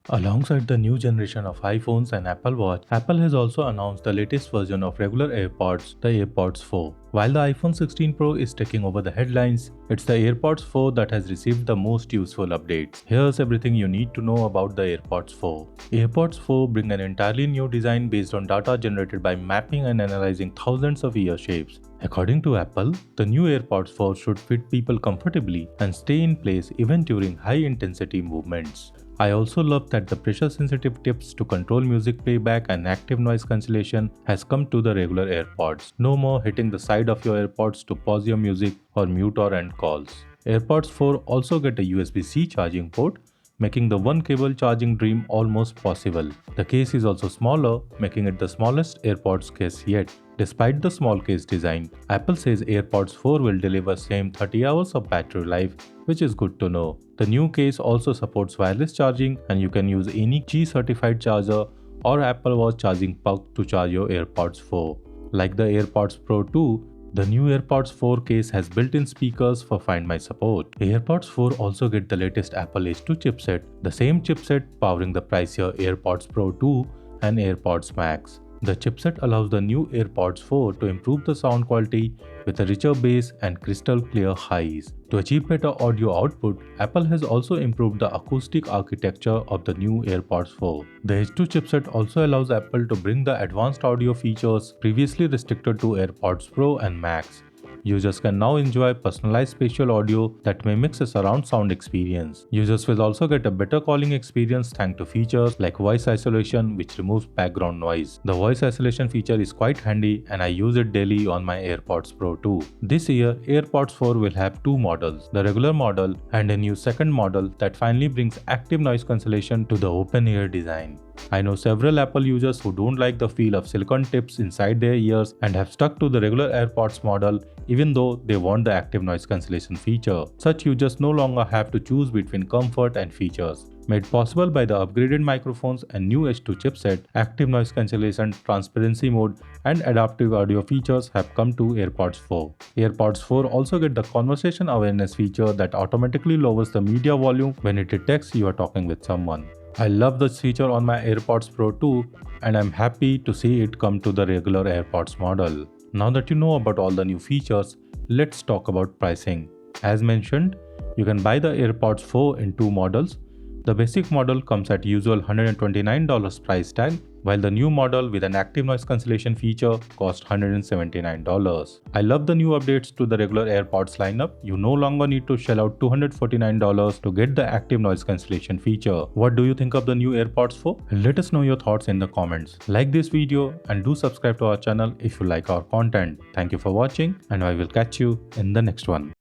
Alongside the new generation of iPhones and Apple Watch, Apple has also announced the latest version of regular AirPods, the AirPods 4. While the iPhone 16 Pro is taking over the headlines, it's the AirPods 4 that has received the most useful updates. Here's everything you need to know about the AirPods 4. AirPods 4 bring an entirely new design based on data generated by mapping and analyzing thousands of ear shapes. According to Apple, the new AirPods 4 should fit people comfortably and stay in place even during high-intensity movements. I also love that the pressure-sensitive tips to control music playback and active noise cancellation has come to the regular AirPods. No more hitting the side of your AirPods to pause your music or mute or end calls. AirPods 4 also get a USB-C charging port, making the one cable charging dream almost possible. The case is also smaller, making it the smallest AirPods case yet. Despite the small case design, Apple says AirPods 4 will deliver same 30 hours of battery life, which is good to know. The new case also supports wireless charging and you can use any Qi certified charger or Apple Watch charging puck to charge your AirPods 4. Like the AirPods Pro 2, the new AirPods 4 case has built-in speakers for Find My support. AirPods 4 also get the latest Apple H2 chipset, the same chipset powering the pricier AirPods Pro 2 and AirPods Max. The chipset allows the new AirPods 4 to improve the sound quality with a richer bass and crystal clear highs. To achieve better audio output, Apple has also improved the acoustic architecture of the new AirPods 4. The H2 chipset also allows Apple to bring the advanced audio features previously restricted to AirPods Pro and Max. Users can now enjoy personalized spatial audio that mimics a surround sound experience. Users will also get a better calling experience thanks to features like voice isolation, which removes background noise. The voice isolation feature is quite handy and I use it daily on my AirPods Pro 2. This year, AirPods 4 will have two models, the regular model and a new second model that finally brings active noise cancellation to the open ear design. I know several Apple users who don't like the feel of silicone tips inside their ears and have stuck to the regular AirPods model even though they want the active noise cancellation feature. Such users no longer have to choose between comfort and features. Made possible by the upgraded microphones and new H2 chipset, active noise cancellation, transparency mode, and adaptive audio features have come to AirPods 4. AirPods 4 also get the conversation awareness feature that automatically lowers the media volume when it detects you are talking with someone. I love this feature on my AirPods Pro 2 and I'm happy to see it come to the regular AirPods model. Now that you know about all the new features, let's talk about pricing. As mentioned, you can buy the AirPods 4 in two models. The basic model comes at usual $129 price tag, while the new model with an active noise cancellation feature costs $179. I love the new updates to the regular AirPods lineup. You no longer need to shell out $249 to get the active noise cancellation feature. What do you think of the new AirPods 4? Let us know your thoughts in the comments. Like this video and do subscribe to our channel if you like our content. Thank you for watching and I will catch you in the next one.